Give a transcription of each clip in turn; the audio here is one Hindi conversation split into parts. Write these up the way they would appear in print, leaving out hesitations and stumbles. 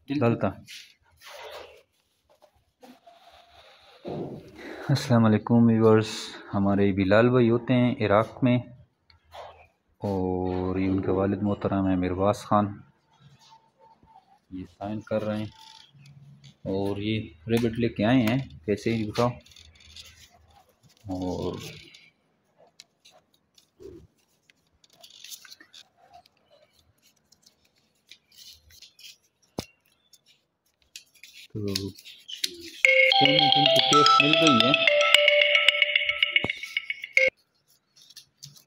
डलता। अस्सलाम वालेकुम व्यूअर्स, हमारे बिलाल भाई होते हैं इराक़ में और ये उनके वालिद मोहतरम है मिरवास ख़ान, ये साइन कर रहे हैं और ये रेबिट लेके आए हैं, कैसे ही बताओ। और तो पेमेंट इनको कैश मिल गई है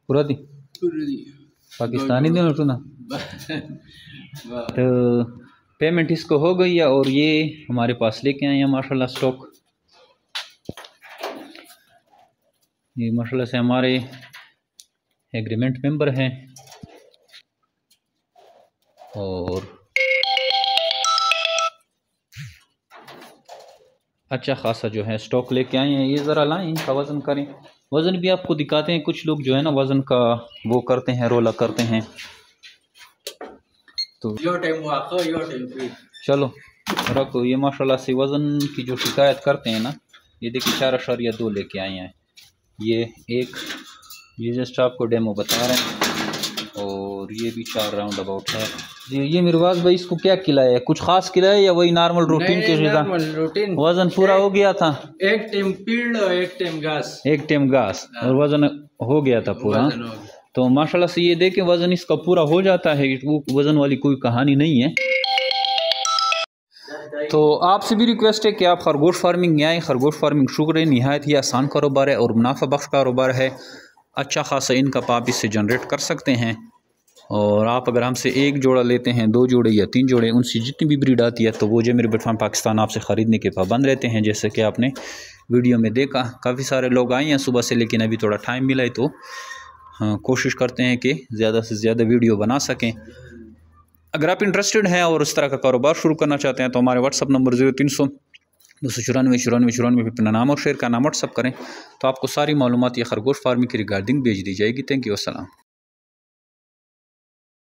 पूरा दी पाकिस्तानी दिन उठना तो पेमेंट इसको हो गई है और ये हमारे पास लेके आए हैं माशाल्लाह स्टॉक। ये माशाल्लाह से हमारे एग्रीमेंट मेंबर हैं और अच्छा खासा जो है स्टॉक लेके आए हैं। ये ज़रा लाएं, इनका वज़न करें, वज़न भी आपको दिखाते हैं। कुछ लोग जो है ना वज़न का वो करते हैं, रोला करते हैं। तो चलो रखो, ये माशाल्लाह से वज़न की जो शिकायत करते हैं ना, ये देखिए 4.2 लेके आए हैं। ये एक ये जस्ट आपको डेमो बता रहे हैं और ये भी 4 राउंड अबाउट है। ये मिरवाज भाई इसको क्या खिलाया है, कुछ खास खिलाया या वही नॉर्मल रूटीन के ग़िज़ा? वजन पूरा हो गया था, एक टाइम फील्ड और एक टाइम घास और वजन हो गया था पूरा। तो माशाल्लाह से ये देखें वजन इसका पूरा हो जाता है, वो वजन वाली कोई कहानी नहीं है। तो आपसे भी रिक्वेस्ट है कि आप खरगोश फार्मिंग में आएँ। खरगोश फार्मिंग शुक्र है नहायत ही आसान कारोबार है और मुनाफा बख्श कारोबार है। अच्छा खासा इनकम आप इससे जनरेट कर सकते हैं। और आप अगर हमसे एक जोड़ा लेते हैं, 2 जोड़े या 3 जोड़े, उनसे जितनी भी ब्रीड आती है तो वो जो मेरे फार्म पाकिस्तान आपसे ख़रीदने के पाबंद रहते हैं। जैसे कि आपने वीडियो में देखा, काफ़ी सारे लोग आए हैं सुबह से, लेकिन अभी थोड़ा टाइम मिला है तो कोशिश करते हैं कि ज़्यादा से ज़्यादा वीडियो बना सकें। अगर आप इंटरेस्टेड हैं और इस तरह का कारोबार शुरू करना चाहते हैं तो हमारे व्हाट्सअप नंबर 0300 294 पे अपना नाम और शेयर का नाम व्हाट्सअप करें तो आपको सारी मालूमात या खरगोश फार्मिंग की रिगार्डिंग भेज दी जाएगी। थैंक यू, अस्सलाम।